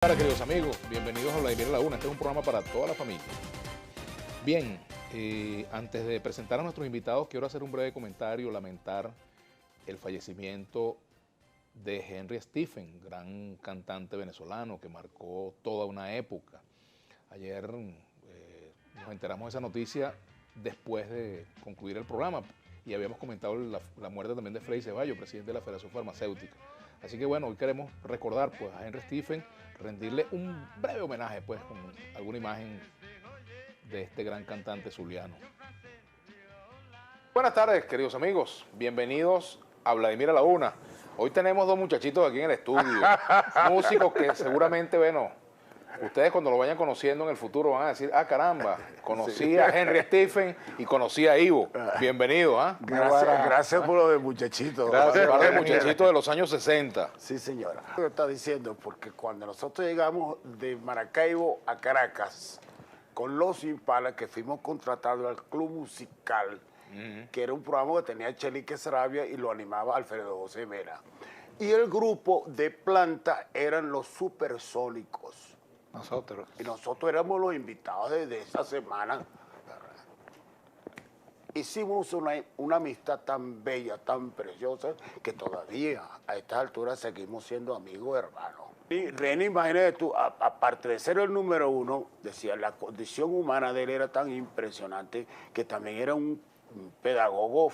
Hola queridos amigos, bienvenidos a Vladimir Laguna. Este es un programa para toda la familia. Bien, antes de presentar a nuestros invitados, quiero hacer un breve comentario, lamentar el fallecimiento de Henry Stephen, gran cantante venezolano que marcó toda una época. Ayer nos enteramos de esa noticia después de concluir el programa y habíamos comentado la muerte también de Freddy Ceballos, presidente de la Federación Farmacéutica. Así que bueno, hoy queremos recordar pues, a Henry Stephen, rendirle un breve homenaje pues, con alguna imagen de este gran cantante zuliano. Buenas tardes, queridos amigos. Bienvenidos a Vladimir Laguna. Hoy tenemos dos muchachitos aquí en el estudio, músicos que seguramente, bueno, ustedes cuando lo vayan conociendo en el futuro van a decir, ah, caramba, conocí a Henry Stephen y conocí a Ivo. Bienvenido, ¿ah? Gracias por lo de muchachito. Gracias, par de muchachitos de los años 60. Sí, señora. Lo está diciendo, porque cuando nosotros llegamos de Maracaibo a Caracas, con los Impala, que fuimos contratados al Club Musical, que era un programa que tenía Chelique Sarabia y lo animaba Alfredo José Mera. Y el grupo de planta eran los Supersónicos. Nosotros. Y nosotros éramos los invitados de esa semana. Hicimos una amistad tan bella, tan preciosa, que todavía a estas alturas seguimos siendo amigos hermanos. Y René, imagínate tú, aparte de ser el número uno, decía, la condición humana de él era tan impresionante que también era un pedagogo.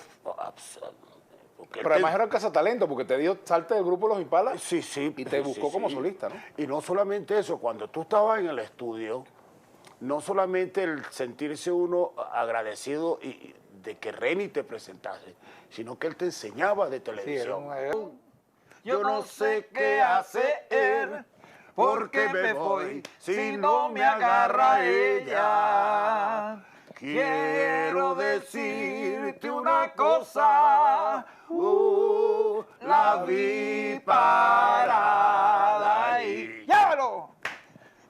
Pero además era un cazatalento, porque te dio salte del grupo Los Impala Sí, sí. y te buscó como solista, ¿no? Y no solamente eso, cuando tú estabas en el estudio, no solamente el sentirse uno agradecido de que Reni te presentase, sino que él te enseñaba de televisión. Yo no sé qué hacer, porque me voy si no me agarra ella. Quiero decirte una cosa, la vi parada y ¡llévalo!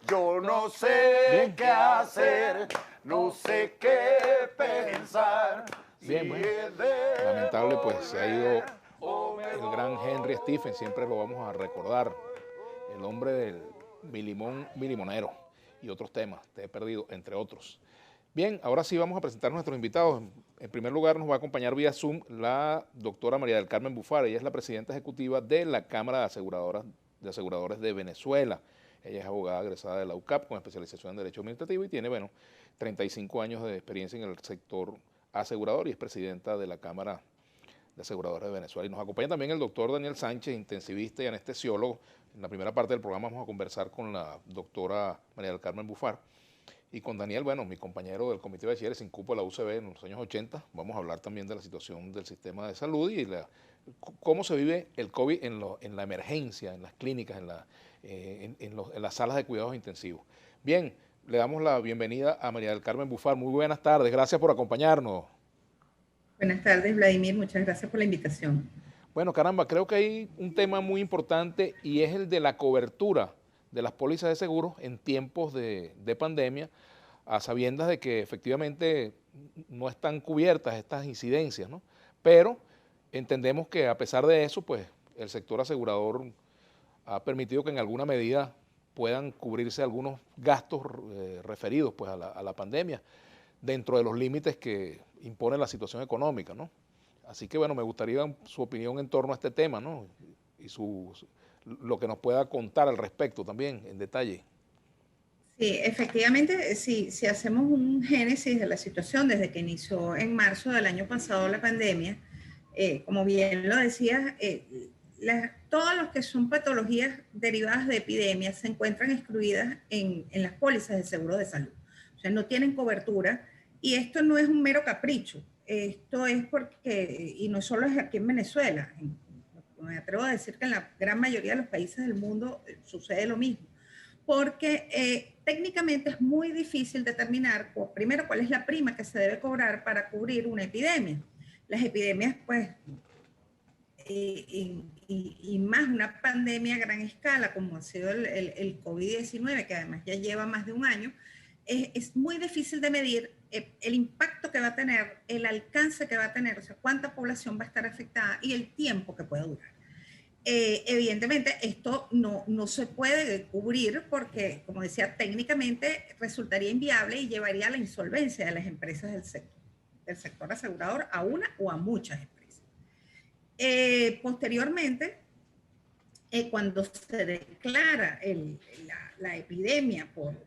Yo no sé qué hacer, no sé qué pensar. Bien, bueno. Lamentable, pues se ha ido el gran Henry Stephen, siempre lo vamos a recordar, el hombre del milimonero y otros temas, te he perdido, entre otros. Bien, ahora sí vamos a presentar a nuestros invitados. En primer lugar nos va a acompañar vía Zoom la doctora María del Carmen Bufar. Ella es la presidenta ejecutiva de la Cámara de Aseguradores de Venezuela. Ella es abogada egresada de la UCAP con especialización en Derecho Administrativo y tiene, bueno, 35 años de experiencia en el sector asegurador y es presidenta de la Cámara de Aseguradores de Venezuela. Y nos acompaña también el doctor Daniel Sánchez, intensivista y anestesiólogo. En la primera parte del programa vamos a conversar con la doctora María del Carmen Bufar. Y con Daniel, bueno, mi compañero del Comité de Bachilleres sin cupo de la UCB en los años 80, vamos a hablar también de la situación del sistema de salud y cómo se vive el COVID en la emergencia, en las clínicas, en las salas de cuidados intensivos. Bien, le damos la bienvenida a María del Carmen Bufar. Muy buenas tardes, gracias por acompañarnos. Buenas tardes, Vladimir, muchas gracias por la invitación. Bueno, caramba, creo que hay un tema muy importante y es el de la cobertura de las pólizas de seguros en tiempos de pandemia, a sabiendas de que efectivamente no están cubiertas estas incidencias, ¿no? Pero entendemos que a pesar de eso, pues el sector asegurador ha permitido que en alguna medida puedan cubrirse algunos gastos referidos pues, a la pandemia dentro de los límites que impone la situación económica, ¿no? Así que bueno, me gustaría su opinión en torno a este tema, ¿no? Y lo que nos pueda contar al respecto también, en detalle. Sí, efectivamente, si hacemos un génesis de la situación desde que inició en marzo del año pasado la pandemia, como bien lo decías, todos los que son patologías derivadas de epidemias se encuentran excluidas en las pólizas de seguro de salud. O sea, no tienen cobertura y esto no es un mero capricho. Esto es porque, y no solo es aquí en Venezuela, me atrevo a decir que en la gran mayoría de los países del mundo sucede lo mismo, porque técnicamente es muy difícil determinar, primero, cuál es la prima que se debe cobrar para cubrir una epidemia. Las epidemias, pues, y más una pandemia a gran escala, como ha sido el COVID-19, que además ya lleva más de un año, es muy difícil de medir el impacto que va a tener, el alcance que va a tener, o sea, cuánta población va a estar afectada y el tiempo que puede durar. Evidentemente, esto no se puede cubrir porque, como decía, técnicamente resultaría inviable y llevaría a la insolvencia de las empresas del sector asegurador, a una o a muchas empresas. Posteriormente, cuando se declara la epidemia por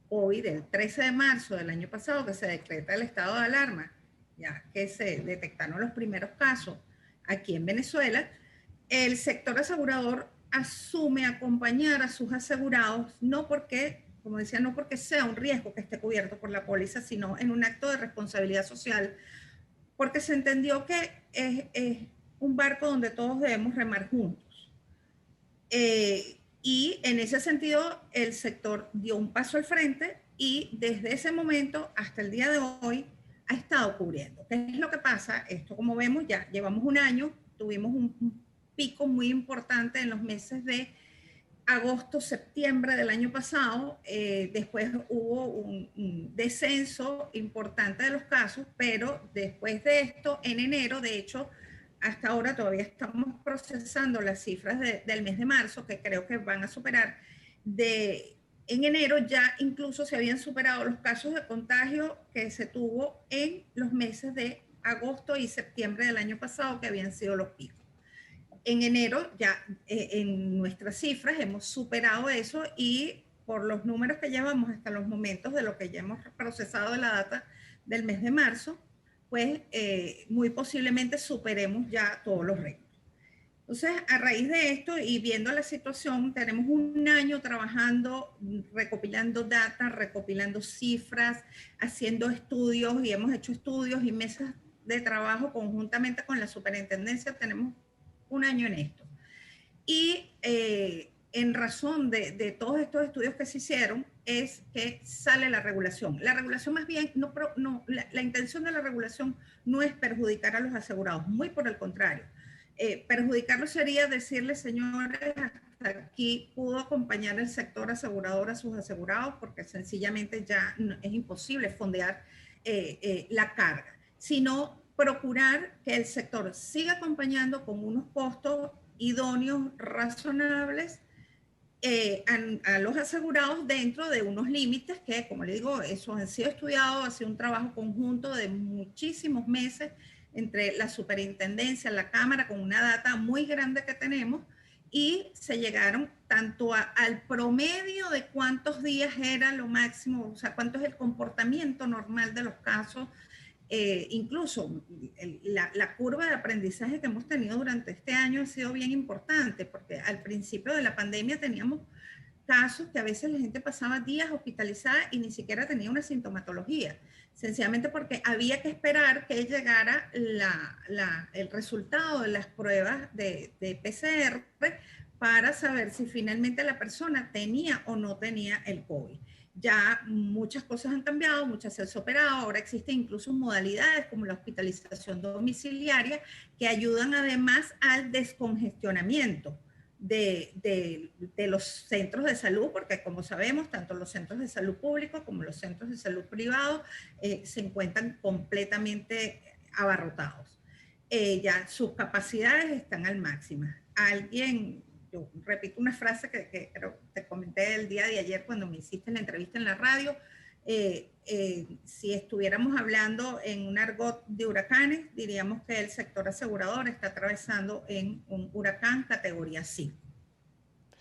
COVID el 13 de marzo del año pasado, que se decreta el estado de alarma, ya que se detectaron los primeros casos aquí en Venezuela, el sector asegurador asume acompañar a sus asegurados, no porque, como decía, no porque sea un riesgo que esté cubierto por la póliza, sino en un acto de responsabilidad social, porque se entendió que es un barco donde todos debemos remar juntos. Y en ese sentido, el sector dio un paso al frente y desde ese momento hasta el día de hoy ha estado cubriendo. ¿Qué es lo que pasa? Esto, como vemos, ya llevamos un año, tuvimos un pico muy importante en los meses de agosto, septiembre del año pasado. Después hubo un descenso importante de los casos, pero después de esto, en enero, de hecho, hasta ahora todavía estamos procesando las cifras del mes de marzo, que creo que van a superar. En enero ya incluso se habían superado los casos de contagio que se tuvo en los meses de agosto y septiembre del año pasado, que habían sido los picos. En enero ya en nuestras cifras hemos superado eso y por los números que llevamos hasta los momentos de lo que ya hemos procesado de la data del mes de marzo, pues muy posiblemente superemos ya todos los récords. Entonces, a raíz de esto y viendo la situación, tenemos un año trabajando, recopilando data, recopilando cifras, haciendo estudios, y hemos hecho estudios y mesas de trabajo conjuntamente con la superintendencia. Tenemos un año en esto. Y en razón de todos estos estudios que se hicieron, es que sale la regulación. La regulación más bien, la intención de la regulación no es perjudicar a los asegurados, muy por el contrario. Perjudicarlos sería decirles, señores, hasta aquí pudo acompañar el sector asegurador a sus asegurados porque sencillamente ya es imposible fondear la carga, sino procurar que el sector siga acompañando con unos costos idóneos, razonables, a los asegurados dentro de unos límites que, como le digo, eso han sido estudiados, ha sido un trabajo conjunto de muchísimos meses entre la superintendencia, la Cámara, con una data muy grande que tenemos, y se llegaron tanto al promedio de cuántos días era lo máximo, o sea, cuánto es el comportamiento normal de los casos. Incluso la curva de aprendizaje que hemos tenido durante este año ha sido bien importante, porque al principio de la pandemia teníamos casos que a veces la gente pasaba días hospitalizada y ni siquiera tenía una sintomatología, sencillamente porque había que esperar que llegara el resultado de las pruebas de PCR para saber si finalmente la persona tenía o no tenía el COVID. Ya muchas cosas han cambiado, muchas se han superado, ahora existen incluso modalidades como la hospitalización domiciliaria que ayudan además al descongestionamiento de los centros de salud, porque como sabemos, tanto los centros de salud públicos como los centros de salud privados se encuentran completamente abarrotados. Ya sus capacidades están al máximo. Yo repito una frase que creo que te comenté el día de ayer cuando me hiciste la entrevista en la radio. Si estuviéramos hablando en un argot de huracanes, diríamos que el sector asegurador está atravesando en un huracán categoría 5.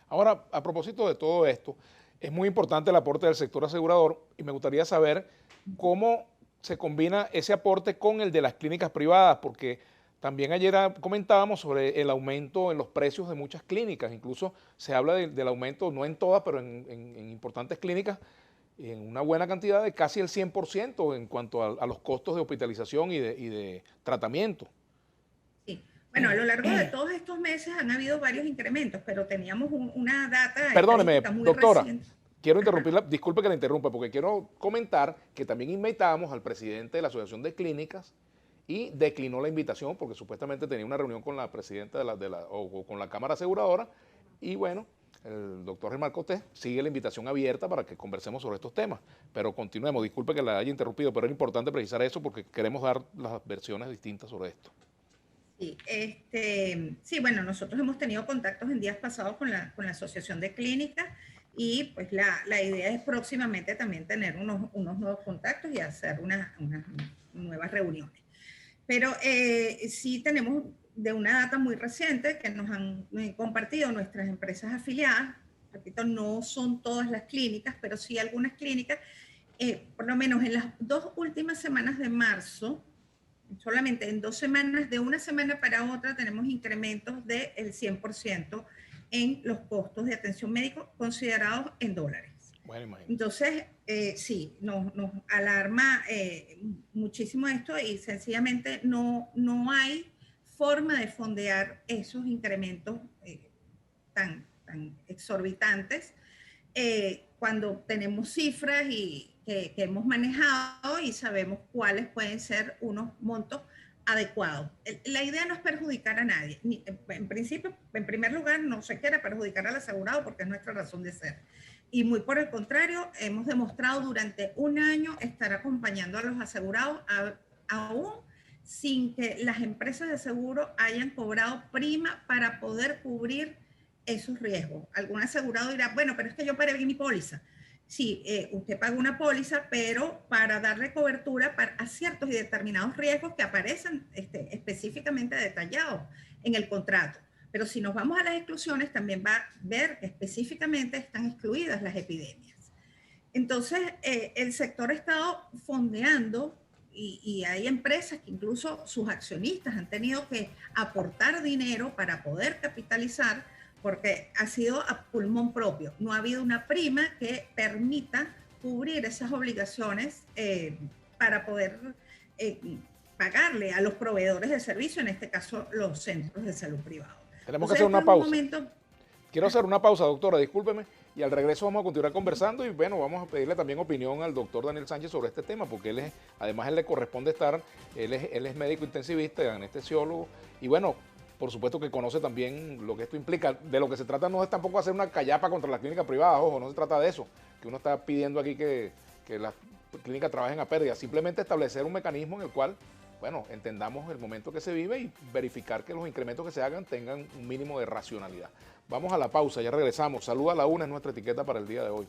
Ahora, a propósito de todo esto, es muy importante el aporte del sector asegurador y me gustaría saber cómo se combina ese aporte con el de las clínicas privadas, porque también ayer comentábamos sobre el aumento en los precios de muchas clínicas. Incluso se habla del aumento, no en todas, pero en importantes clínicas, en una buena cantidad de casi el 100% en cuanto a los costos de hospitalización y de tratamiento. Sí. Bueno, a lo largo de todos estos meses han habido varios incrementos, pero teníamos una data. Perdóneme, muy doctora, reciente. Quiero interrumpirla, disculpe que la interrumpa, porque quiero comentar que también invitamos al presidente de la Asociación de Clínicas y declinó la invitación porque supuestamente tenía una reunión con la presidenta o con la Cámara Aseguradora, y bueno, el doctor Germán Cortés sigue la invitación abierta para que conversemos sobre estos temas. Pero continuemos, disculpe que la haya interrumpido, pero es importante precisar eso porque queremos dar las versiones distintas sobre esto. Sí, sí, bueno, nosotros hemos tenido contactos en días pasados con la Asociación de Clínicas y pues la idea es próximamente también tener unos nuevos contactos y hacer unas nuevas reuniones. Pero sí tenemos de una data muy reciente que nos han compartido nuestras empresas afiliadas. Repito, no son todas las clínicas, pero sí algunas clínicas. Por lo menos en las 2 últimas semanas de marzo, solamente en 2 semanas, de una semana para otra, tenemos incrementos del 100% en los costos de atención médica considerados en dólares. Bueno, entonces, sí, nos alarma muchísimo esto y sencillamente no hay forma de fondear esos incrementos tan exorbitantes cuando tenemos cifras que hemos manejado y sabemos cuáles pueden ser unos montos adecuados. La idea no es perjudicar a nadie. En principio, en primer lugar, no se quiere perjudicar al asegurado porque es nuestra razón de ser. Y muy por el contrario, hemos demostrado durante un año estar acompañando a los asegurados aún sin que las empresas de seguro hayan cobrado prima para poder cubrir esos riesgos. Algún asegurado dirá, bueno, pero es que yo pagué mi póliza. Sí, usted paga una póliza, pero para darle cobertura a ciertos y determinados riesgos que aparecen específicamente detallados en el contrato. Pero si nos vamos a las exclusiones, también va a ver que específicamente están excluidas las epidemias. Entonces, el sector ha estado fondeando y hay empresas que incluso sus accionistas han tenido que aportar dinero para poder capitalizar porque ha sido a pulmón propio. No ha habido una prima que permita cubrir esas obligaciones para poder pagarle a los proveedores de servicio, en este caso los centros de salud privados. Tenemos que hacer una pausa. Quiero hacer una pausa, doctora, discúlpeme, y al regreso vamos a continuar conversando y bueno, vamos a pedirle también opinión al doctor Daniel Sánchez sobre este tema, porque él es, además él le corresponde estar, él es médico intensivista, anestesiólogo, y bueno, por supuesto que conoce también lo que esto implica. De lo que se trata no es tampoco hacer una callapa contra la clínica privada, ojo, no se trata de eso, que uno está pidiendo aquí que las clínicas trabajen a pérdida, simplemente establecer un mecanismo en el cual, bueno, entendamos el momento que se vive y verificar que los incrementos que se hagan tengan un mínimo de racionalidad. Vamos a la pausa, ya regresamos. Salud a la una es nuestra etiqueta para el día de hoy.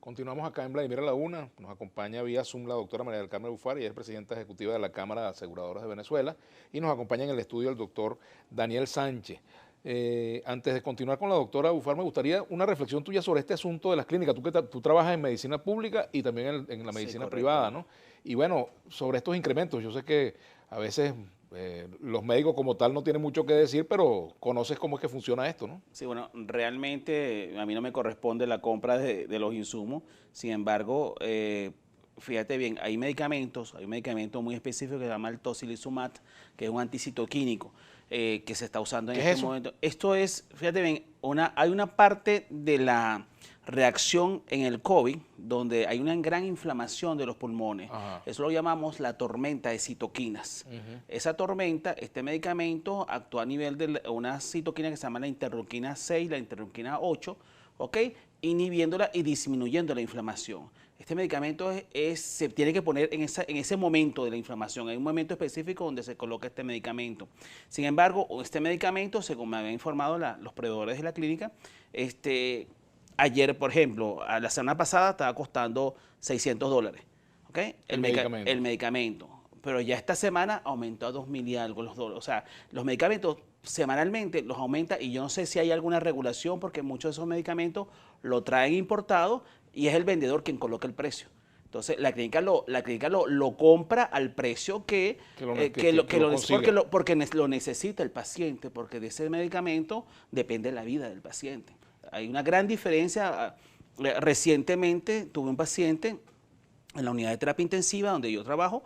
Continuamos acá en Vladimir a la una, nos acompaña vía Zoom la doctora María del Carmen Bufar, ella es presidenta ejecutiva de la Cámara de Aseguradoras de Venezuela, y nos acompaña en el estudio el doctor Daniel Sánchez. Antes de continuar con la doctora Bufar, me gustaría una reflexión tuya sobre este asunto de las clínicas. Tú trabajas en medicina pública y también en la medicina privada, ¿no? Y bueno, sobre estos incrementos, yo sé que a veces los médicos como tal no tienen mucho que decir, pero conoces cómo es que funciona esto, ¿no? Sí, bueno, realmente a mí no me corresponde la compra de los insumos, sin embargo, fíjate bien, hay medicamentos muy específicos que se llama el tocilizumab, que es un anticitoquínico que se está usando en este momento. Esto es, fíjate bien, hay una parte de la reacción en el COVID donde hay una gran inflamación de los pulmones. Ajá. Eso lo llamamos la tormenta de citoquinas. Esa tormenta, este medicamento actúa a nivel de una citoquina que se llama la interleuquina 6, la interleuquina 8, ¿ok? Inhibiéndola y disminuyendo la inflamación. Este medicamento se tiene que poner en ese momento de la inflamación. Hay un momento específico donde se coloca este medicamento. Sin embargo, este medicamento, según me habían informado los proveedores de la clínica, ayer, por ejemplo, la semana pasada estaba costando $600, ¿ok? El medicamento. Pero ya esta semana aumentó a 2.000 y algo los dólares. O sea, los medicamentos semanalmente los aumenta y yo no sé si hay alguna regulación porque muchos de esos medicamentos lo traen importado y es el vendedor quien coloca el precio. Entonces, la clínica lo compra al precio porque lo necesita el paciente, porque de ese medicamento depende la vida del paciente. Hay una gran diferencia. Recientemente tuve un paciente en la unidad de terapia intensiva donde yo trabajo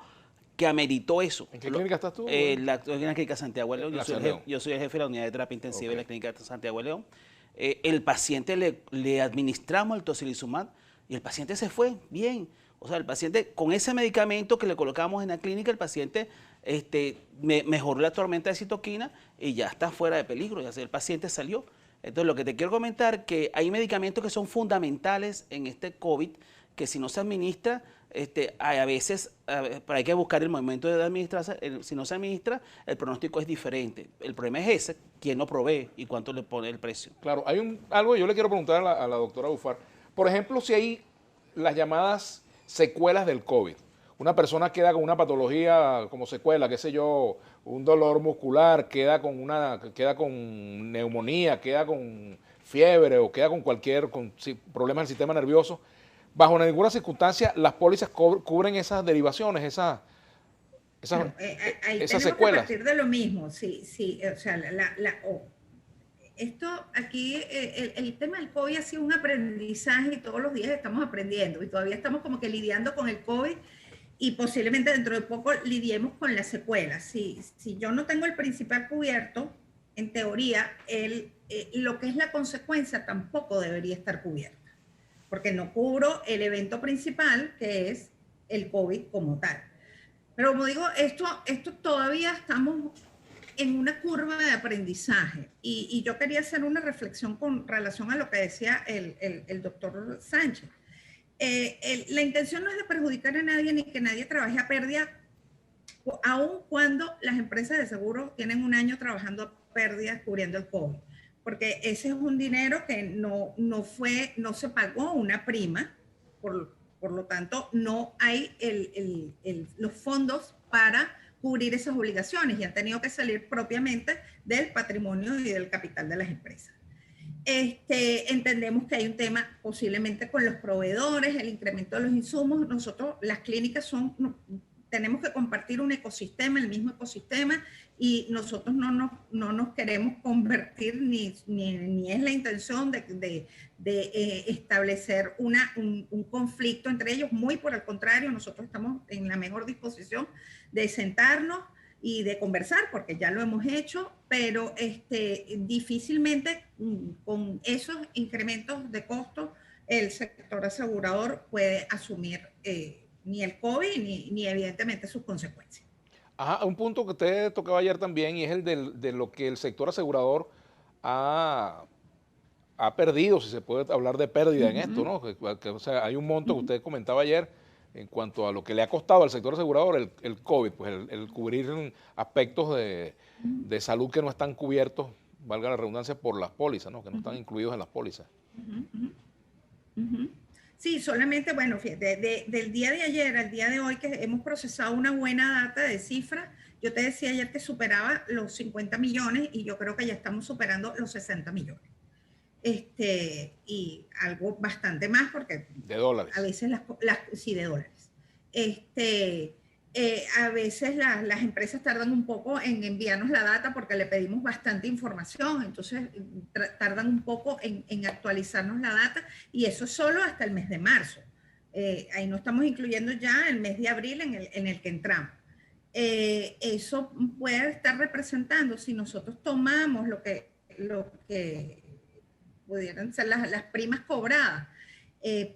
que ameritó eso. ¿En qué clínica estás tú? En la clínica Santiago de León. Yo soy el jefe de la unidad de terapia intensiva de la clínica Santiago de León. El paciente le administramos el tocilizumab y el paciente se fue bien. O sea, el paciente con ese medicamento que le colocamos en la clínica, el paciente mejoró la tormenta de citoquina y ya está fuera de peligro. Ya el paciente salió. Entonces, lo que te quiero comentar que hay medicamentos que son fundamentales en este COVID, que si no se administra, a veces pero hay que buscar el momento de administrarse. Si no se administra, el pronóstico es diferente. El problema es ese, quién lo provee y cuánto le pone el precio. Claro, hay algo que yo le quiero preguntar a la doctora Bufar. Por ejemplo, si hay las llamadas secuelas del COVID. Una persona queda con una patología como secuela, qué sé yo, un dolor muscular, queda con neumonía, queda con fiebre o queda con problemas del sistema nervioso. Bajo ninguna circunstancia las pólizas cubren esas derivaciones, esas tenemos secuelas. que partir de lo mismo, sí, o sea, esto aquí, el tema del COVID ha sido un aprendizaje y todos los días estamos aprendiendo y todavía estamos como que lidiando con el COVID y posiblemente dentro de poco lidiemos con las secuelas. Si yo no tengo el principal cubierto, en teoría, lo que es la consecuencia tampoco debería estar cubierta, porque no cubro el evento principal, que es el COVID como tal. Pero como digo, esto todavía estamos en una curva de aprendizaje y yo quería hacer una reflexión con relación a lo que decía el doctor Sánchez. La intención no es de perjudicar a nadie ni que nadie trabaje a pérdida, aun cuando las empresas de seguro tienen un año trabajando a pérdida cubriendo el COVID, porque ese es un dinero que no se pagó una prima, por lo tanto no hay los fondos para cubrir esas obligaciones y han tenido que salir propiamente del patrimonio y del capital de las empresas. Entendemos que hay un tema posiblemente con los proveedores, el incremento de los insumos. Nosotros, las clínicas tenemos que compartir un ecosistema, el mismo ecosistema, y nosotros no nos queremos convertir, ni es la intención de establecer un conflicto entre ellos. Muy por el contrario, nosotros estamos en la mejor disposición de sentarnos y de conversar, porque ya lo hemos hecho, pero difícilmente con esos incrementos de costos el sector asegurador puede asumir ni el COVID ni evidentemente sus consecuencias. Ajá, un punto que usted tocaba ayer también y es el de lo que el sector asegurador ha perdido, si se puede hablar de pérdida en esto, ¿no? O sea, hay un monto que usted comentaba ayer en cuanto a lo que le ha costado al sector asegurador el COVID, pues el cubrir aspectos de salud que no están cubiertos, valga la redundancia, por las pólizas, ¿no? Que no están incluidos en las pólizas. Sí, solamente, bueno, fíjate, del día de ayer al día de hoy que hemos procesado una buena data de cifras, yo te decía ayer que superaba los 50 millones y yo creo que ya estamos superando los 60 millones. Y algo bastante más porque... De dólares. A veces sí, de dólares. A veces las empresas tardan un poco en enviarnos la data porque le pedimos bastante información, entonces tardan un poco en actualizarnos la data y eso solo hasta el mes de marzo. Ahí no estamos incluyendo ya el mes de abril en el que entramos. Eso puede estar representando, si nosotros tomamos lo que pudieran ser las primas cobradas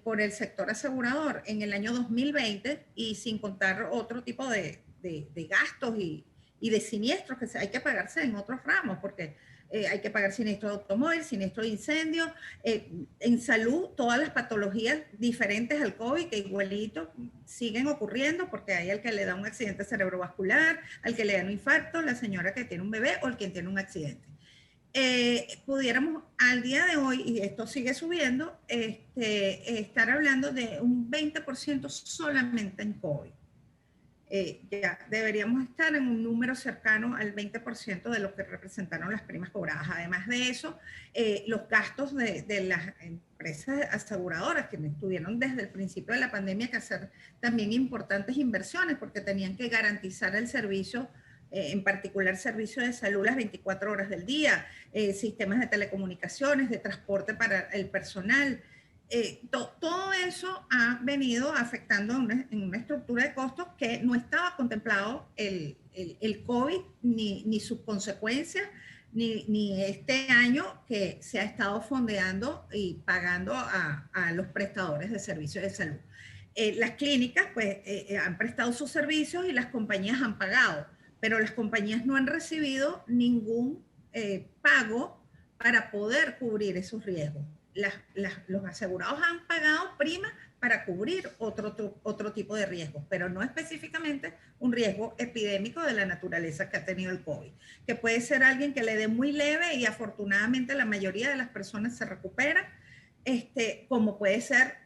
por el sector asegurador en el año 2020 y sin contar otro tipo de gastos y de siniestros que hay que pagarse en otros ramos, porque hay que pagar siniestro de automóvil, siniestro de incendio, en salud, todas las patologías diferentes al COVID que igualito siguen ocurriendo, porque hay al que le da un accidente cerebrovascular, al que le da un infarto, la señora que tiene un bebé o el que tiene un accidente. Pudiéramos al día de hoy, y esto sigue subiendo, estar hablando de un 20% solamente en COVID. Ya deberíamos estar en un número cercano al 20% de lo que representaron las primas cobradas. Además de eso, los gastos de las empresas aseguradoras que tuvieron desde el principio de la pandemia que hacer también importantes inversiones porque tenían que garantizar el servicio, en particular servicio de salud las 24 horas del día, sistemas de telecomunicaciones, de transporte para el personal. Todo eso ha venido afectando en una estructura de costos que no estaba contemplado el COVID ni sus consecuencias, ni este año que se ha estado fondeando y pagando a los prestadores de servicios de salud. Las clínicas pues han prestado sus servicios y las compañías han pagado, pero las compañías no han recibido ningún pago para poder cubrir esos riesgos. Los asegurados han pagado prima para cubrir otro tipo de riesgos, pero no específicamente un riesgo epidémico de la naturaleza que ha tenido el COVID, que puede ser alguien que le dé muy leve y afortunadamente la mayoría de las personas se recuperan, como puede ser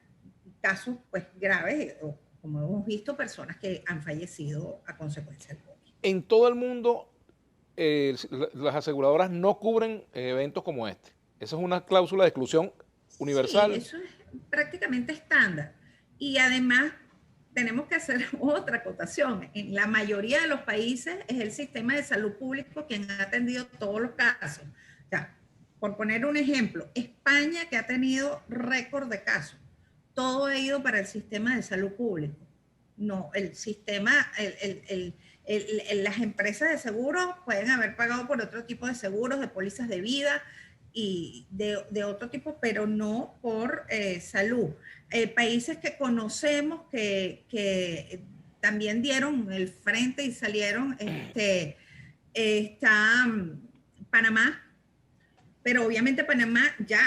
casos pues graves, o como hemos visto, personas que han fallecido a consecuencia del COVID. En todo el mundo, las aseguradoras no cubren eventos como este. Esa es una cláusula de exclusión universal. Sí, eso es prácticamente estándar. Y además tenemos que hacer otra acotación. En la mayoría de los países es el sistema de salud público quien ha atendido todos los casos. O sea, por poner un ejemplo, España, que ha tenido récord de casos, todo ha ido para el sistema de salud público. No, el sistema, las empresas de seguros pueden haber pagado por otro tipo de seguros, de pólizas de vida y de otro tipo, pero no por salud. Países que conocemos que también dieron el frente y salieron, está Panamá, pero obviamente Panamá ya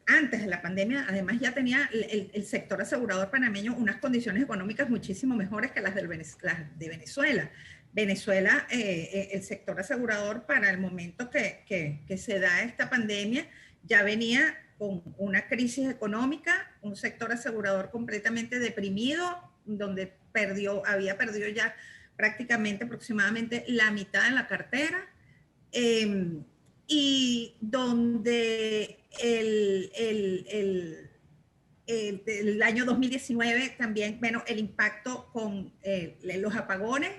antes de la pandemia, además ya tenía el sector asegurador panameño unas condiciones económicas muchísimo mejores que las de Venezuela. Venezuela, el sector asegurador para el momento que se da esta pandemia, ya venía con una crisis económica, un sector asegurador completamente deprimido, donde había perdido ya prácticamente aproximadamente la mitad de la cartera, y donde el año 2019 también, bueno, el impacto con los apagones,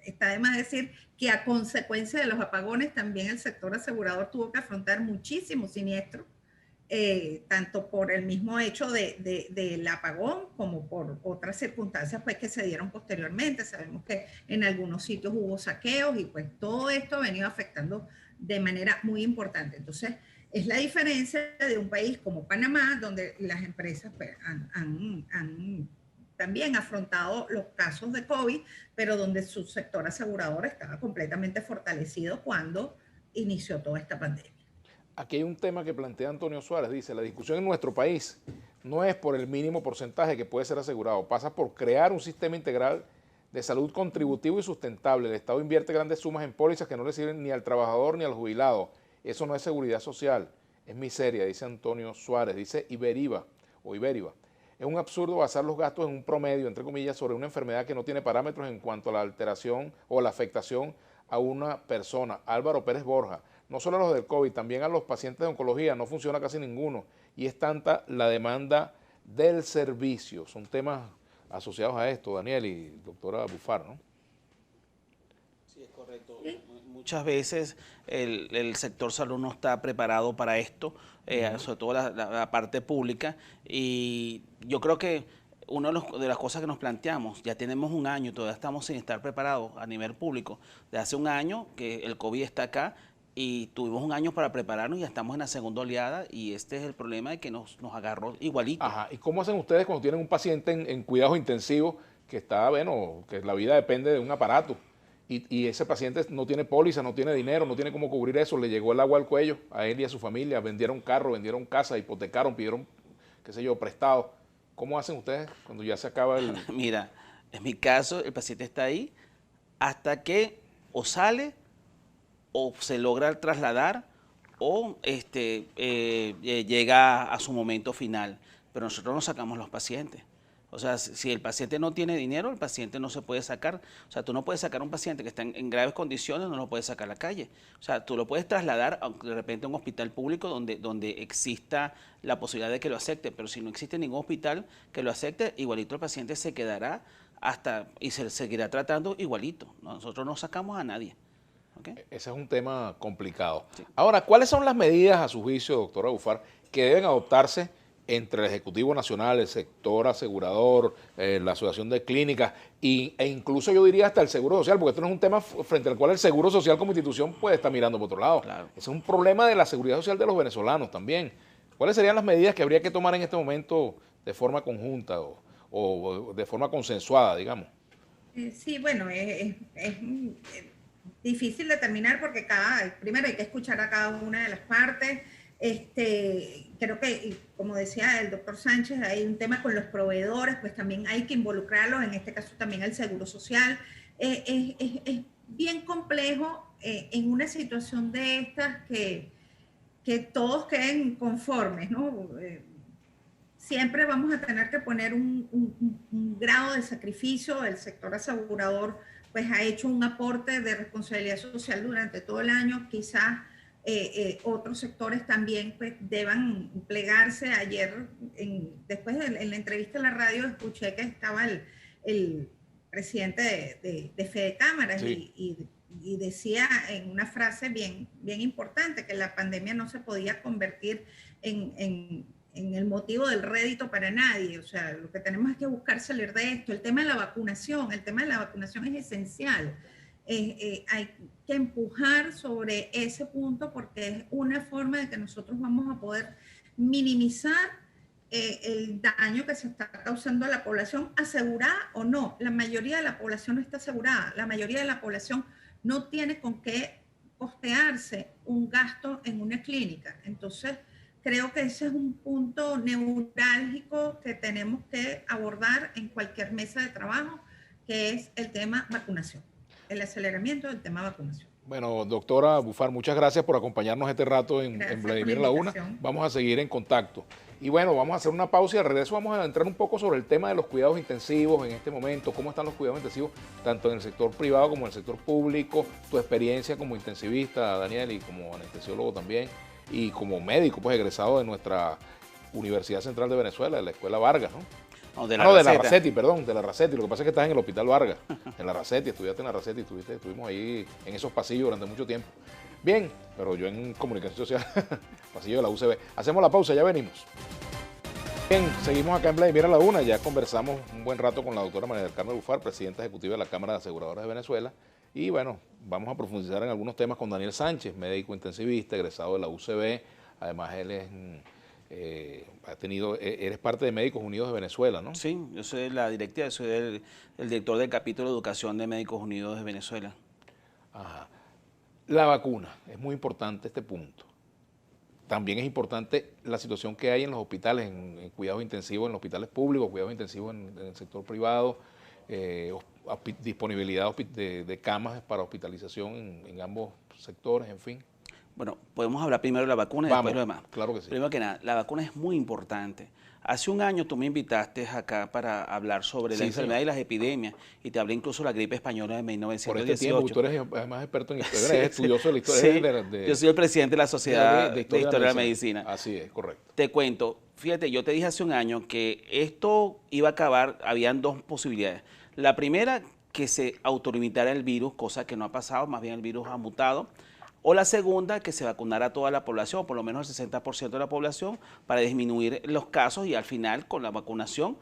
está de más decir que a consecuencia de los apagones también el sector asegurador tuvo que afrontar muchísimos siniestros, tanto por el mismo hecho del apagón como por otras circunstancias pues, que se dieron posteriormente. Sabemos que en algunos sitios hubo saqueos y pues todo esto ha venido afectando de manera muy importante. Entonces, es la diferencia de un país como Panamá, donde las empresas pues, han también afrontado los casos de COVID, pero donde su sector asegurador estaba completamente fortalecido cuando inició toda esta pandemia. Aquí hay un tema que plantea Antonio Suárez, dice, la discusión en nuestro país no es por el mínimo porcentaje que puede ser asegurado, pasa por crear un sistema integral de salud contributivo y sustentable. El Estado invierte grandes sumas en pólizas que no le sirven ni al trabajador ni al jubilado. Eso no es seguridad social, es miseria, dice Antonio Suárez, dice Iberiva. Es un absurdo basar los gastos en un promedio, entre comillas, sobre una enfermedad que no tiene parámetros en cuanto a la alteración o la afectación a una persona. Álvaro Pérez Borja, no solo a los del COVID, también a los pacientes de oncología, no funciona casi ninguno. Y es tanta la demanda del servicio. Son temas asociados a esto, Daniel y doctora Bufar, ¿no? Sí, es correcto. Muchas veces el sector salud no está preparado para esto, sobre todo la parte pública, y yo creo que una de las cosas que nos planteamos, ya tenemos un año, todavía estamos sin estar preparados a nivel público. De hace un año que el COVID está acá y tuvimos un año para prepararnos y ya estamos en la segunda oleada y este es el problema de que nos agarró igualito. Ajá. ¿Y cómo hacen ustedes cuando tienen un paciente en cuidados intensivos que está, bueno, que la vida depende de un aparato y ese paciente no tiene póliza, no tiene dinero, no tiene cómo cubrir eso, le llegó el agua al cuello a él y a su familia, vendieron carro, vendieron casa, hipotecaron, pidieron, qué sé yo, prestado? ¿Cómo hacen ustedes cuando ya se acaba el...? Mira, en mi caso, el paciente está ahí hasta que o sale o se logra trasladar o llega a su momento final. Pero nosotros no sacamos los pacientes. O sea, si el paciente no tiene dinero, el paciente no se puede sacar. O sea, tú no puedes sacar a un paciente que está en graves condiciones, no lo puedes sacar a la calle. O sea, tú lo puedes trasladar de repente a un hospital público donde exista la posibilidad de que lo acepte. Pero si no existe ningún hospital que lo acepte, igualito el paciente se quedará y se seguirá tratando igualito. Nosotros no sacamos a nadie. ¿Okay? Ese es un tema complicado. Sí. Ahora, ¿cuáles son las medidas, a su juicio, doctora Bufar, que deben adoptarse entre el Ejecutivo Nacional, el sector asegurador, la Asociación de Clínicas e incluso yo diría hasta el Seguro Social, porque esto no es un tema frente al cual el Seguro Social como institución puede estar mirando por otro lado? Claro. Ese es un problema de la seguridad social de los venezolanos también. ¿Cuáles serían las medidas que habría que tomar en este momento de forma conjunta o de forma consensuada, digamos? Sí, bueno, es difícil determinar porque primero hay que escuchar a cada una de las partes, creo que, como decía el doctor Sánchez, hay un tema con los proveedores, pues también hay que involucrarlos, en este caso también el Seguro Social. Es bien complejo en una situación de estas que todos queden conformes, ¿no? Siempre vamos a tener que poner un grado de sacrificio. El sector asegurador pues ha hecho un aporte de responsabilidad social durante todo el año. Quizás otros sectores también pues deban plegarse. Ayer, después en la entrevista en la radio, escuché que estaba el presidente de Fede Cámaras, sí, y decía en una frase bien importante que la pandemia no se podía convertir en el motivo del rédito para nadie. O sea, lo que tenemos es que buscar salir de esto. El tema de la vacunación es esencial. Hay que empujar sobre ese punto porque es una forma de que nosotros vamos a poder minimizar el daño que se está causando a la población, asegurada o no. La mayoría de la población no está asegurada. La mayoría de la población no tiene con qué costearse un gasto en una clínica. Entonces, creo que ese es un punto neurálgico que tenemos que abordar en cualquier mesa de trabajo, que es el tema vacunación, el aceleramiento del tema vacunación. Bueno, doctora Bufar, muchas gracias por acompañarnos este rato en Vladimir La Una. Vamos a seguir en contacto. Y bueno, vamos a hacer una pausa y al regreso vamos a entrar un poco sobre el tema de los cuidados intensivos en este momento, cómo están los cuidados intensivos, tanto en el sector privado como en el sector público, tu experiencia como intensivista, Daniel, y como anestesiólogo también, y como médico, pues egresado de nuestra Universidad Central de Venezuela, de la Escuela Vargas, ¿no? No, de la Raceti, perdón, de la Raceti. Lo que pasa es que estás en el Hospital Vargas, en la Raceti, estudiaste en la Raceti, estuvimos ahí en esos pasillos durante mucho tiempo. Bien, pero yo en comunicación social, pasillo de la UCB. Hacemos la pausa, ya venimos. Bien, seguimos acá en Vladimir La Una, ya conversamos un buen rato con la doctora María del Carmen Bufar, presidenta ejecutiva de la Cámara de Aseguradoras de Venezuela, y bueno, vamos a profundizar en algunos temas con Daniel Sánchez, médico intensivista, egresado de la UCB, además él es... eres parte de Médicos Unidos de Venezuela, ¿no? Sí, yo soy de la directiva, soy el director del capítulo de educación de Médicos Unidos de Venezuela. Ajá. La vacuna, es muy importante este punto. También es importante la situación que hay en los hospitales, en cuidados intensivos, en los hospitales públicos, cuidados intensivos en el sector privado, disponibilidad de camas para hospitalización en ambos sectores, en fin. Bueno, podemos hablar primero de la vacuna y después lo demás. Claro que sí. Primero que nada, la vacuna es muy importante. Hace un año tú me invitaste acá para hablar sobre la enfermedad y las epidemias, y te hablé incluso de la gripe española de 1918. Por este tiempo, tú eres además experto en historia, eres estudioso de la historia. Sí, yo soy el presidente de la Sociedad de Historia de la Medicina. Así es, correcto. Te cuento, fíjate, yo te dije hace un año que esto iba a acabar, habían dos posibilidades. La primera, que se autolimitara el virus, cosa que no ha pasado, más bien el virus ha mutado. O la segunda, que se vacunara a toda la población, por lo menos el 60% de la población, para disminuir los casos y al final con la vacunación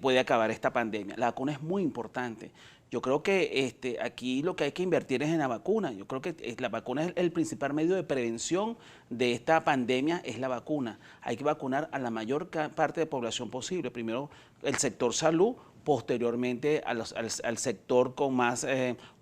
puede acabar esta pandemia. La vacuna es muy importante. Yo creo que aquí lo que hay que invertir es en la vacuna. Yo creo que la vacuna es el principal medio de prevención de esta pandemia, es la vacuna. Hay que vacunar a la mayor parte de población posible. Primero el sector salud, posteriormente al sector con más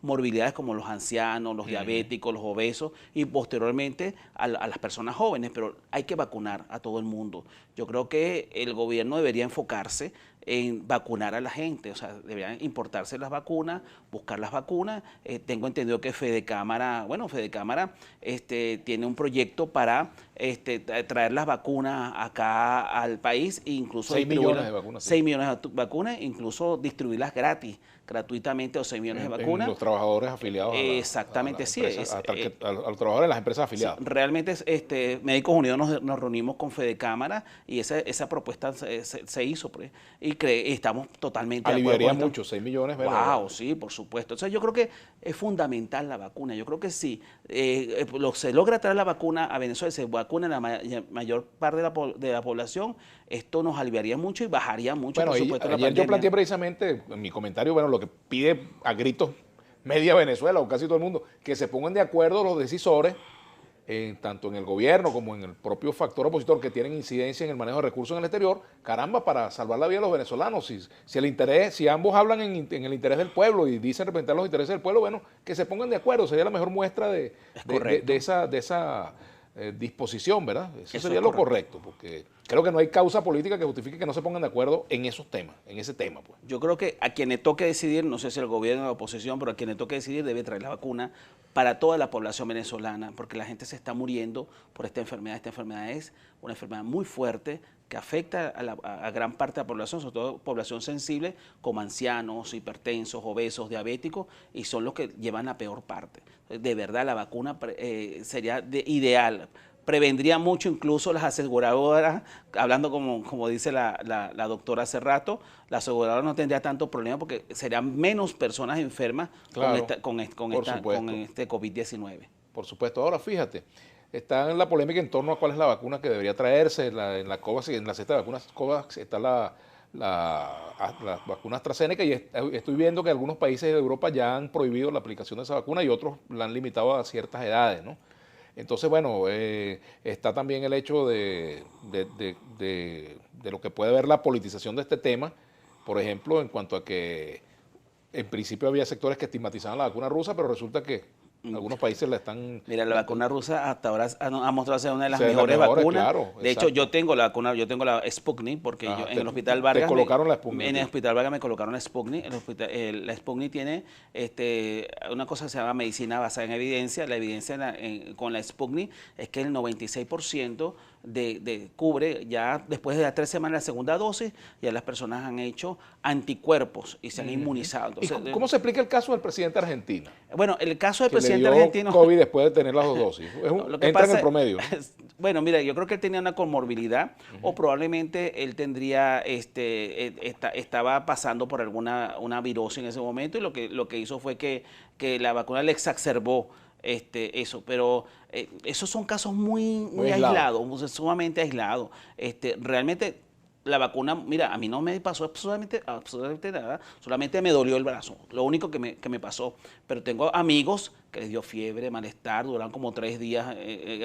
morbilidades como los ancianos, los diabéticos, los obesos y posteriormente a las personas jóvenes, pero hay que vacunar a todo el mundo. Yo creo que el gobierno debería enfocarse en vacunar a la gente, o sea, deberían importarse las vacunas, buscar las vacunas. Tengo entendido que Fede Cámara tiene un proyecto para traer las vacunas acá al país e incluso 6 millones de vacunas. 6 millones de vacunas, incluso distribuirlas gratuitamente, o 6 millones de vacunas. Los trabajadores afiliados. Exactamente, sí. A los trabajadores de las empresas afiliadas. Sí, realmente Médicos Unidos nos reunimos con Fede Cámara y esa propuesta se hizo, pues, y estamos totalmente de acuerdo. Aliviaría mucho, 6 millones. Wow, sí, por supuesto. Entonces yo creo que es fundamental la vacuna. Yo creo que si se logra traer la vacuna a Venezuela, se vacuna la mayor parte de la población, esto nos aliviaría mucho y bajaría mucho, por supuesto, la pandemia. Ayer yo planteé precisamente en mi comentario, lo que pide a gritos media Venezuela o casi todo el mundo, que se pongan de acuerdo los decisores, tanto en el gobierno como en el propio factor opositor que tienen incidencia en el manejo de recursos en el exterior, caramba, para salvar la vida de los venezolanos. Si ambos hablan en el interés del pueblo y dicen representar los intereses del pueblo, bueno, que se pongan de acuerdo, sería la mejor muestra de esa disposición, ¿verdad? Eso sería lo correcto, porque creo que no hay causa política que justifique que no se pongan de acuerdo en esos temas, en ese tema, pues. Yo creo que a quien le toque decidir, no sé si el gobierno o la oposición, pero a quien le toque decidir debe traer la vacuna para toda la población venezolana, porque la gente se está muriendo por esta enfermedad. Esta enfermedad es una enfermedad muy fuerte que afecta a gran parte de la población, sobre todo población sensible, como ancianos, hipertensos, obesos, diabéticos, y son los que llevan la peor parte. De verdad, la vacuna sería ideal. Prevendría mucho incluso las aseguradoras, hablando como dice la doctora hace rato, la aseguradora no tendría tanto problema porque serían menos personas enfermas claro, con este COVID-19. Por supuesto. Ahora fíjate, está en la polémica en torno a cuál es la vacuna que debería traerse. En la COVAX, en la cesta de vacunas COVAX está la vacuna AstraZeneca, y estoy viendo que algunos países de Europa ya han prohibido la aplicación de esa vacuna y otros la han limitado a ciertas edades, ¿no? Entonces, bueno, está también el hecho de lo que puede ver la politización de este tema, por ejemplo, en cuanto a que en principio había sectores que estigmatizaban la vacuna rusa, pero resulta que algunos países la están... Mira, la vacuna rusa hasta ahora ha mostrado ser una de las mejores vacunas. Claro, de hecho, yo tengo la vacuna, yo tengo la Sputnik, porque yo en el Hospital Vargas... Te colocaron la Sputnik. En el Hospital Vargas me colocaron la Sputnik. La Sputnik tiene una cosa que se llama medicina basada en evidencia. La evidencia con la Sputnik es que el 96% cubre, ya después de las 3 semanas de la segunda dosis, ya las personas han hecho anticuerpos y se han inmunizado. Entonces, ¿Y cómo se explica el caso del presidente argentino? Bueno, el caso del que presidente le dio argentino... COVID después de tener las 2 dosis. Entra en el promedio. Bueno, mira, yo creo que él tenía una comorbilidad o probablemente él tendría, estaba pasando por una virosis en ese momento, y lo que hizo fue que la vacuna le exacerbó eso, pero esos son casos muy aislados, sumamente aislados. Realmente la vacuna, mira, a mí no me pasó absolutamente nada, solamente me dolió el brazo, lo único que me pasó. Pero tengo amigos que les dio fiebre, malestar, duran como 3 días,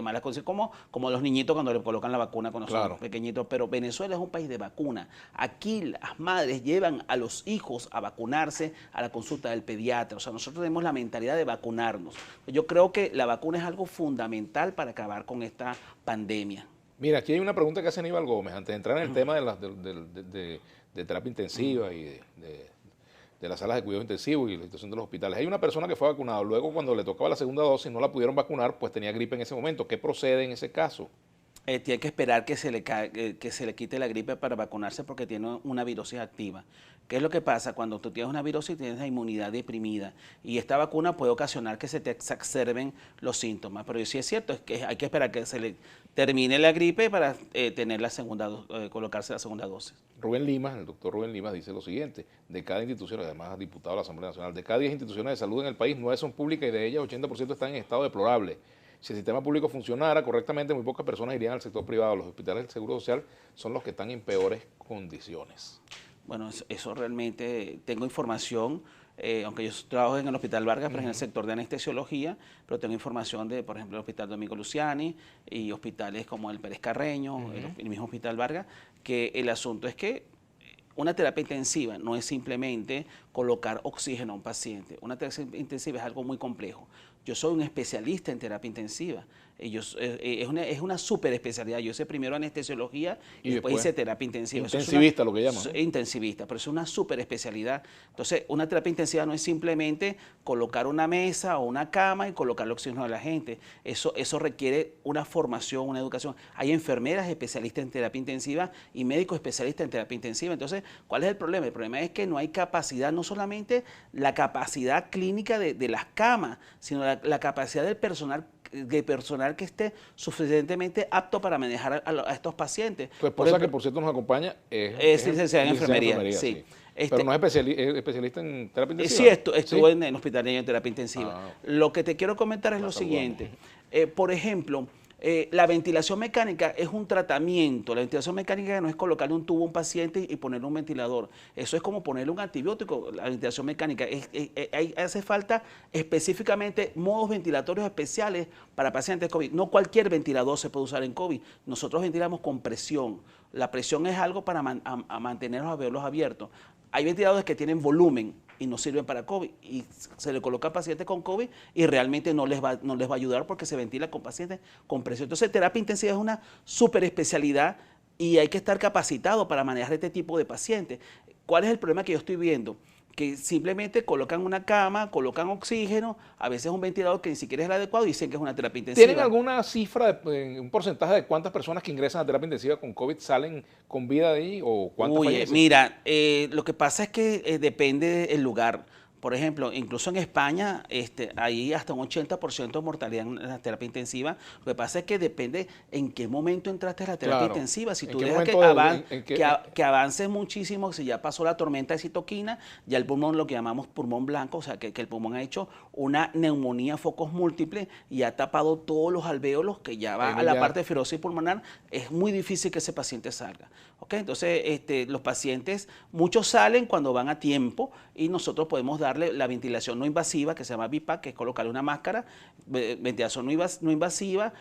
malas condiciones, como los niñitos cuando le colocan la vacuna cuando son pequeñitos. Pero Venezuela es un país de vacuna. Aquí las madres llevan a los hijos a vacunarse a la consulta del pediatra. O sea, nosotros tenemos la mentalidad de vacunarnos. Yo creo que la vacuna es algo fundamental para acabar con esta pandemia. Mira, aquí hay una pregunta que hace Aníbal Gómez, antes de entrar en el tema de terapia intensiva y de las salas de cuidado intensivo y la situación de los hospitales. Hay una persona que fue vacunada, luego cuando le tocaba la segunda dosis no la pudieron vacunar, pues tenía gripe en ese momento. ¿Qué procede en ese caso? Tiene que esperar que se le quite la gripe para vacunarse, porque tiene una virosis activa. ¿Qué es lo que pasa? Cuando tú tienes una virosis tienes la inmunidad deprimida, y esta vacuna puede ocasionar que se te exacerben los síntomas. Pero sí es cierto, es que hay que esperar que se le termine la gripe para tener colocarse la segunda dosis. Rubén Limas, el doctor Rubén Limas dice lo siguiente: de cada institución, además diputado de la Asamblea Nacional, de cada 10 instituciones de salud en el país, 9 son públicas y de ellas 80% están en estado deplorable. Si el sistema público funcionara correctamente, muy pocas personas irían al sector privado. Los hospitales del Seguro Social son los que están en peores condiciones. Bueno, eso realmente tengo información, aunque yo trabajo en el Hospital Vargas, pero en el sector de anestesiología, pero tengo información de, por ejemplo, el Hospital Domingo Luciani y hospitales como el Pérez Carreño, el mismo Hospital Vargas, que el asunto es que una terapia intensiva no es simplemente colocar oxígeno a un paciente. Una terapia intensiva es algo muy complejo. Yo soy un especialista en terapia intensiva. Es una súper especialidad. Yo hice primero anestesiología y después hice terapia intensiva. Intensivista, lo que llaman, ¿no? Intensivista, pero es una súper especialidad. Entonces, una terapia intensiva no es simplemente colocar una mesa o una cama y colocarle oxígeno a la gente. Eso requiere una formación, una educación. Hay enfermeras especialistas en terapia intensiva y médicos especialistas en terapia intensiva. Entonces, ¿cuál es el problema? El problema es que no hay capacidad, no solamente la capacidad clínica de las camas, sino la capacidad del personal que esté suficientemente apto para manejar a estos pacientes. Tu esposa, que por cierto nos acompaña, es licenciada en enfermería. Sí. Pero no es especialista en terapia intensiva. Sí, estuvo en el hospital en terapia intensiva. Lo que te quiero comentar es lo siguiente. Por ejemplo, la ventilación mecánica es un tratamiento. La ventilación mecánica no es colocarle un tubo a un paciente y ponerle un ventilador. Eso es como ponerle un antibiótico. La ventilación mecánica hace falta específicamente modos ventilatorios especiales para pacientes COVID. No cualquier ventilador se puede usar en COVID. Nosotros ventilamos con presión. La presión es algo para mantener los alveolos abiertos. Hay ventiladores que tienen volumen. y no sirven para COVID. Y se le coloca a pacientes con COVID y realmente no les va a ayudar porque se ventila con pacientes con presión. Entonces, terapia intensiva es una súper especialidad y hay que estar capacitado para manejar este tipo de pacientes. ¿Cuál es el problema que yo estoy viendo? Que simplemente colocan una cama, colocan oxígeno, a veces un ventilador que ni siquiera es el adecuado y dicen que es una terapia intensiva. ¿Tienen alguna cifra, un porcentaje de cuántas personas que ingresan a terapia intensiva con COVID salen con vida de ahí o cuántas fallecen? Mira, lo que pasa es que depende del lugar. Por ejemplo, incluso en España hay hasta un 80% de mortalidad en la terapia intensiva. Lo que pasa es que depende en qué momento entraste a la terapia intensiva. Si tú dejas que avance muchísimo, si ya pasó la tormenta de citoquina, ya el pulmón, lo que llamamos pulmón blanco, o sea, que el pulmón ha hecho una neumonía a focos múltiples y ha tapado todos los alvéolos, que ya va a la parte de fibrosis pulmonar, es muy difícil que ese paciente salga. ¿Okay? Entonces, los pacientes, muchos salen cuando van a tiempo y nosotros podemos darle la ventilación no invasiva, que se llama BiPAP, que es colocarle una máscara, ventilación no invasiva,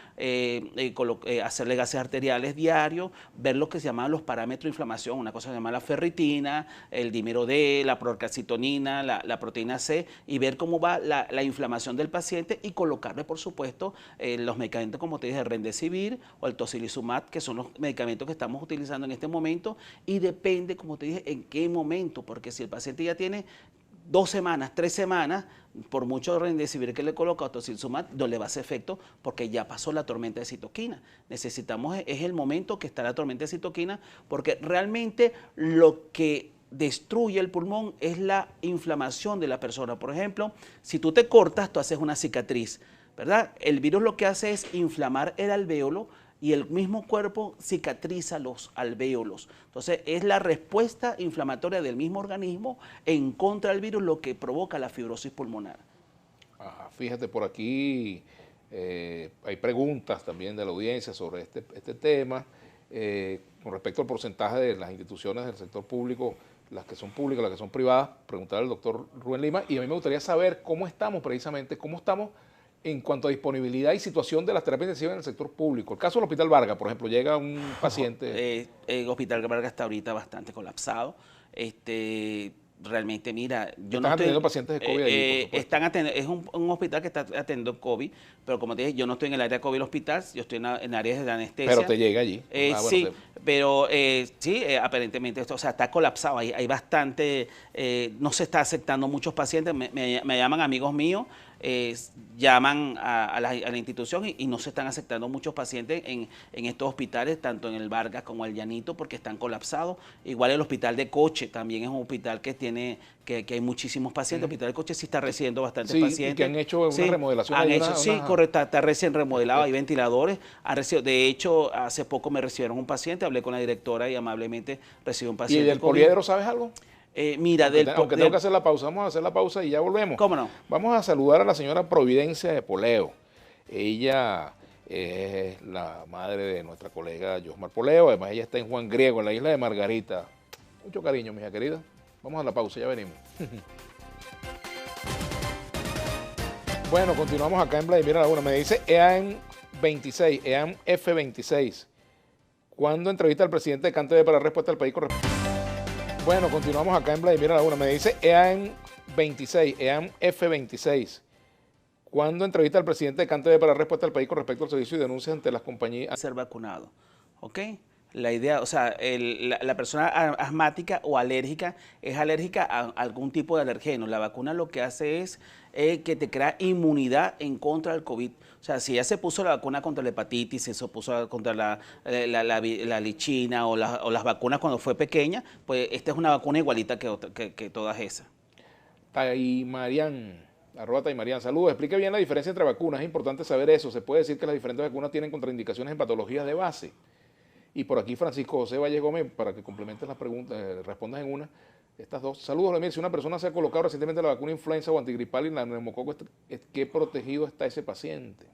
hacerle gases arteriales diarios, ver lo que se llaman los parámetros de inflamación, una cosa que se llama la ferritina, el dímero D, la procalcitonina, la proteína C, y ver cómo va la inflamación del paciente y colocarle, por supuesto, los medicamentos, como te dije, el Remdesivir o el Tocilizumab, que son los medicamentos que estamos utilizando en este momento, y depende, como te dije, en qué momento, porque si el paciente ya tiene 2 semanas, 3 semanas, por mucho Remdesivir que le coloca o Tocilizumab, no le va a hacer efecto porque ya pasó la tormenta de citoquina. Necesitamos, es el momento que está la tormenta de citoquina, porque realmente lo que destruye el pulmón es la inflamación de la persona. Por ejemplo, si tú te cortas, tú haces una cicatriz, ¿verdad? El virus lo que hace es inflamar el alvéolo y el mismo cuerpo cicatriza los alvéolos. Entonces, es la respuesta inflamatoria del mismo organismo en contra del virus lo que provoca la fibrosis pulmonar. Ajá, fíjate, por aquí hay preguntas también de la audiencia sobre este tema. Con respecto al porcentaje de las instituciones del sector público, las que son públicas, las que son privadas, preguntar al doctor Rubén Lima, y a mí me gustaría saber cómo estamos precisamente, cómo estamos en cuanto a disponibilidad y situación de las terapias intensivas en el sector público. El caso del Hospital Vargas, por ejemplo, llega un paciente... El Hospital Vargas está ahorita bastante colapsado. Realmente, mira, yo no estoy atendiendo pacientes de COVID allí, es un hospital que está atendiendo COVID, pero como te dije, yo no estoy en el área de COVID del hospital, yo estoy en áreas de anestesia. Pero te llega allí. Sí, pero sí, aparentemente esto, o sea, está colapsado, hay bastante, no se está aceptando muchos pacientes, me llaman amigos míos, llaman a la institución y no se están aceptando muchos pacientes en estos hospitales, tanto en el Vargas como el Llanito, porque están colapsados. Igual el hospital de Coche también es un hospital que tiene que hay muchísimos pacientes. El hospital de Coche sí está recibiendo bastantes pacientes. Y que han hecho una remodelación. Sí, correcto, está recién remodelado, hay ventiladores. De hecho, hace poco me recibieron un paciente, hablé con la directora y amablemente recibí un paciente. ¿Y del poliedro sabes algo? Mira, aunque tengo que hacer la pausa, vamos a hacer la pausa y ya volvemos. ¿Cómo no? Vamos a saludar a la señora Providencia de Poleo. Ella es la madre de nuestra colega Yosmar Poleo, además ella está en Juan Griego, en la isla de Margarita. Mucho cariño, mija querida. Vamos a la pausa, ya venimos. Bueno, continuamos acá en Vladimir Laguna. Me dice EAN 26, EAN F26. ¿Cuándo entrevista al presidente de CanTV para respuesta al país correspondiente? Bueno, continuamos acá en Vladimir Laguna. Me dice EAN 26, EAN F26. ¿Cuándo entrevista al presidente de CanTV para respuesta al país con respecto al servicio y denuncias ante las compañías? Ser vacunado, ¿ok? La idea, o sea, la persona asmática o alérgica es alérgica a algún tipo de alergeno. La vacuna lo que hace es que te crea inmunidad en contra del COVID. O sea, si ya se puso la vacuna contra la hepatitis, se puso contra la lichina o las vacunas cuando fue pequeña, pues esta es una vacuna igualita que todas esas. Taimarian, @Taimarian, saludos. Explique bien la diferencia entre vacunas. Es importante saber eso. Se puede decir que las diferentes vacunas tienen contraindicaciones en patologías de base. Y por aquí Francisco José Valle Gómez, para que complementes las preguntas, respondas en una, estas dos. Saludos, Vladimir. Si una persona se ha colocado recientemente la vacuna influenza o antigripal y la neumococo, ¿qué protegido está ese paciente?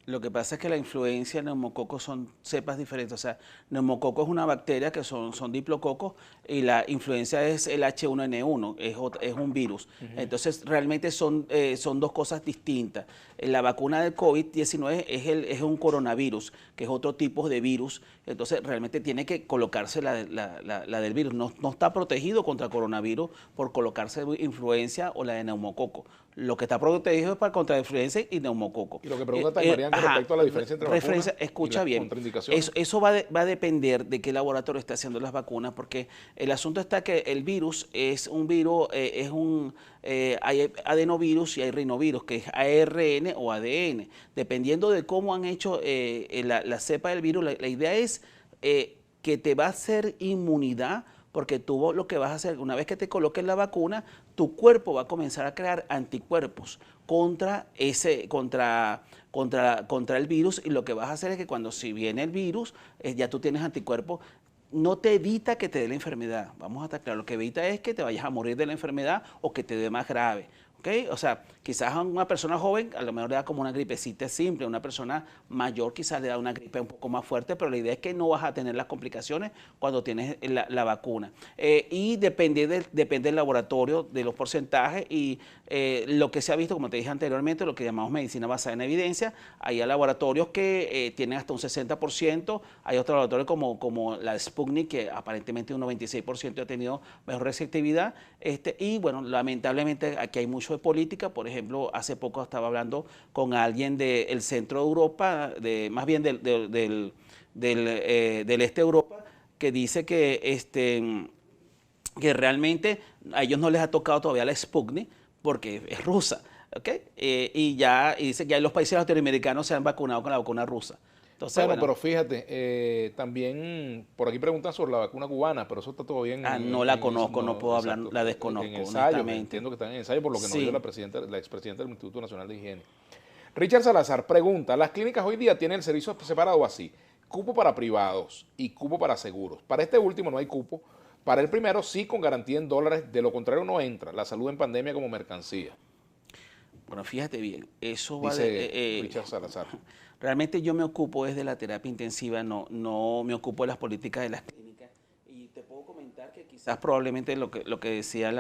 Lo que pasa es que la influencia en neumococos son cepas diferentes. O sea, neumococo es una bacteria que son diplococos y la influencia es el H1N1, es un virus. Entonces, realmente son dos cosas distintas. La vacuna del COVID-19 es un coronavirus, que es otro tipo de virus. Entonces, realmente tiene que colocarse la del virus. No está protegido contra coronavirus por colocarse influencia o la de neumococo. Lo que está protegido es para contra influenza y neumococo. Y lo que pregunta Marian con respecto a la diferencia entre vacunas escucha y bien, contraindicaciones. eso va a depender de qué laboratorio está haciendo las vacunas, porque el asunto está que el virus es un virus, hay adenovirus y hay rinovirus, que es ARN o ADN. Dependiendo de cómo han hecho la cepa del virus, la idea es que te va a hacer inmunidad, porque tú lo que vas a hacer, una vez que te coloques la vacuna, tu cuerpo va a comenzar a crear anticuerpos contra el virus, y lo que vas a hacer es que cuando si viene el virus, ya tú tienes anticuerpos. No te evita que te dé la enfermedad, vamos a estar claros, lo que evita es que te vayas a morir de la enfermedad o que te dé más grave. ¿Okay? O sea, quizás a una persona joven a lo mejor le da como una gripecita simple, a una persona mayor quizás le da una gripe un poco más fuerte, pero la idea es que no vas a tener las complicaciones cuando tienes la vacuna. Y depende del laboratorio, de los porcentajes y lo que se ha visto, como te dije anteriormente, lo que llamamos medicina basada en evidencia. Hay laboratorios que tienen hasta un 60%, hay otros laboratorios como la Sputnik, que aparentemente un 96% ha tenido mejor receptividad. Y bueno, lamentablemente aquí hay mucho de política. Por ejemplo, hace poco estaba hablando con alguien del centro de Europa, más bien del este de Europa, que dice que realmente a ellos no les ha tocado todavía la Sputnik porque es rusa, ¿okay? Y dice que ya los países latinoamericanos se han vacunado con la vacuna rusa. Entonces, bueno, pero fíjate, también por aquí preguntan sobre la vacuna cubana, pero eso está todo bien. No la conozco, no puedo hablar, la desconozco. En ensayo, entiendo que están en ensayo, por lo que nos dijo la expresidenta del Instituto Nacional de Higiene. Richard Salazar pregunta, ¿las clínicas hoy día tienen el servicio separado así? Cupo para privados y cupo para seguros. Para este último no hay cupo. Para el primero sí, con garantía en dólares, de lo contrario no entra. La salud en pandemia como mercancía. Bueno, fíjate bien, eso va de Richard Salazar. Realmente yo me ocupo desde la terapia intensiva, no me ocupo de las políticas de las clínicas. Y te puedo comentar que quizás probablemente lo que decía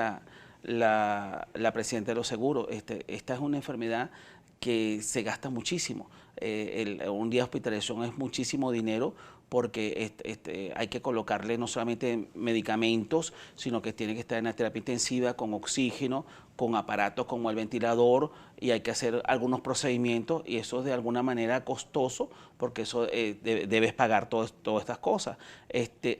la presidenta de los seguros, esta es una enfermedad que se gasta muchísimo. Un día de hospitalización es muchísimo dinero, porque hay que colocarle no solamente medicamentos, sino que tiene que estar en la terapia intensiva con oxígeno, con aparatos como el ventilador, y hay que hacer algunos procedimientos, y eso es de alguna manera costoso, porque eso debes pagar todas estas cosas.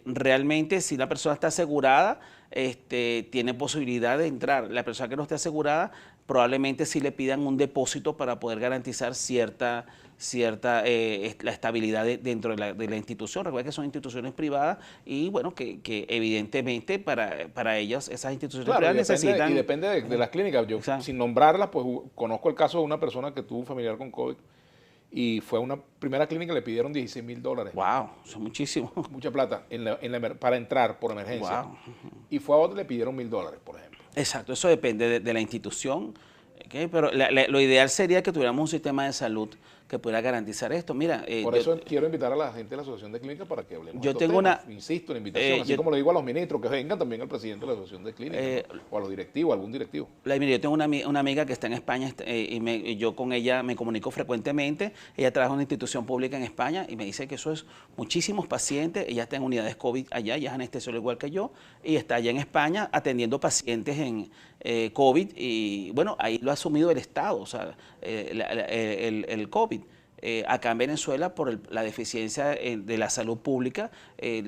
Realmente, si la persona está asegurada, tiene posibilidad de entrar. La persona que no esté asegurada, probablemente sí le pidan un depósito para poder garantizar cierta la estabilidad dentro de la institución. Recuerda que son instituciones privadas y bueno, que evidentemente para ellas esas instituciones privadas necesitan... Y depende de las clínicas. Yo, sin nombrarlas, pues conozco el caso de una persona que tuvo un familiar con COVID y fue a una primera clínica y le pidieron $16,000. ¡Wow! Eso es muchísimo. Mucha plata para entrar por emergencia. Wow. Y fue a otra y le pidieron $1,000, por ejemplo. Exacto, eso depende de la institución. ¿Okay? Pero lo ideal sería que tuviéramos un sistema de salud que pudiera garantizar esto. Mira, por eso quiero invitar a la gente de la Asociación de Clínicas para que hablemos. Yo tengo temas. Insisto en la invitación, así como le digo a los ministros, que vengan también al presidente de la Asociación de Clínicas, ¿no? O a los directivos, algún directivo. Mira, yo tengo una amiga que está en España y yo con ella me comunico frecuentemente. Ella trabaja en una institución pública en España y me dice que eso es muchísimos pacientes. Ella está en unidades COVID allá, ella es anestesióloga igual que yo, y está allá en España atendiendo pacientes en COVID, y bueno, ahí lo ha asumido el Estado, o sea, el COVID. Acá en Venezuela, por la deficiencia de la salud pública,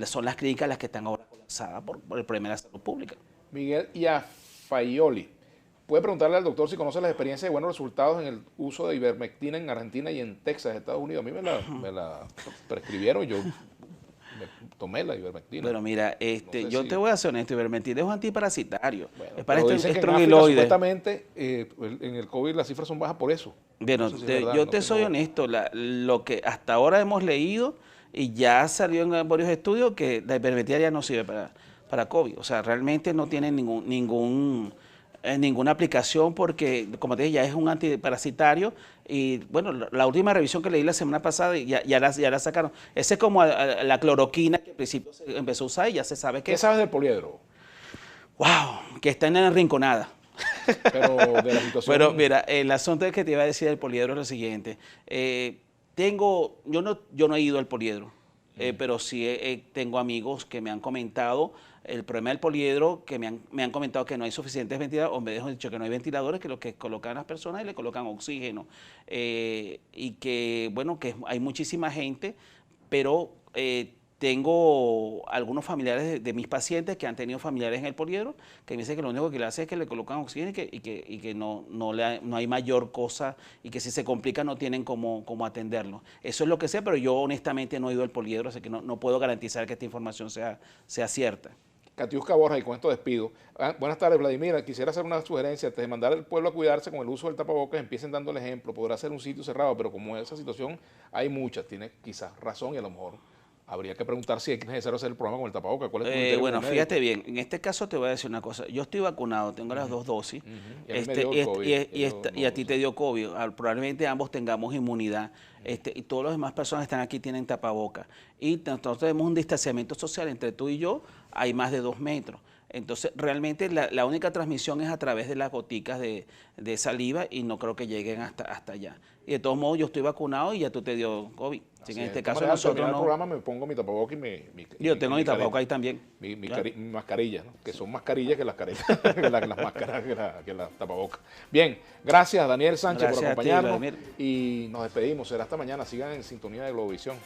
son las clínicas las que están ahora colapsadas por el problema de la salud pública. Miguel Iafaioli, puede preguntarle al doctor si conoce las experiencias de buenos resultados en el uso de ivermectina en Argentina y en Texas, Estados Unidos. A mí me la prescribieron y yo tomé la ivermectina. Pero mira, yo te voy a ser honesto, ivermectina es un antiparasitario. Bueno, es para estrongiloides. Supuestamente en el COVID las cifras son bajas por eso. Bueno, no sé yo te soy honesto, lo que hasta ahora hemos leído y ya salió en varios estudios que la ivermectina ya no sirve para COVID. O sea, realmente no tiene ningún Ninguna aplicación porque, como te dije, ya es un antiparasitario y, bueno, la última revisión que leí la semana pasada ya la sacaron. Ese es como la cloroquina que al principio se empezó a usar y ya se sabe que... ¿Qué sabes del poliedro? ¡Wow! Que está en la rinconada. Pero de la situación... Pero mira, el asunto que te iba a decir del poliedro es lo siguiente. Yo no he ido al poliedro, pero sí tengo amigos que me han comentado el problema del poliedro, que me han comentado que no hay suficientes ventiladores, o me han dicho que no hay ventiladores, que lo que colocan a las personas y le colocan oxígeno. Y que, bueno, que hay muchísima gente, pero tengo algunos familiares de mis pacientes que han tenido familiares en el poliedro, que me dicen que lo único que le hace es que le colocan oxígeno y que no hay mayor cosa y que si se complica no tienen cómo atenderlo. Eso es lo que sé, pero yo honestamente no he ido al poliedro, así que no puedo garantizar que esta información sea cierta. Katiuska Borja, y con esto despido. Buenas tardes, Vladimir. Quisiera hacer una sugerencia. Antes de mandar al pueblo a cuidarse con el uso del tapabocas, empiecen dando el ejemplo. Podrá ser un sitio cerrado, pero como esa situación hay muchas, tiene quizás razón y a lo mejor habría que preguntar si es necesario hacer el programa con el tapabocas. ¿Cuál es tu criterio bueno, como fíjate médico? bien, en este caso te voy a decir una cosa. Yo estoy vacunado, tengo las 2 dosis. Y a mí me dio el COVID, Y a ti te dio COVID. Probablemente ambos tengamos inmunidad. Y todas las demás personas que están aquí tienen tapabocas. Y nosotros tenemos un distanciamiento social entre tú y yo, hay más de 2 metros. Entonces, realmente la única transmisión es a través de las goticas de saliva y no creo que lleguen hasta allá. Y de todos modos, yo estoy vacunado y ya tú te dio COVID. Así que en este caso nosotros no... no... el programa me pongo mi tapabocas y Yo tengo mi tapabocas ahí también. Mi mascarilla, ¿no? Que son mascarillas que las caretas, las máscaras que las tapabocas. Bien, gracias Daniel Sánchez por acompañarnos y nos despedimos. Será hasta mañana. Sigan en sintonía de Globovisión.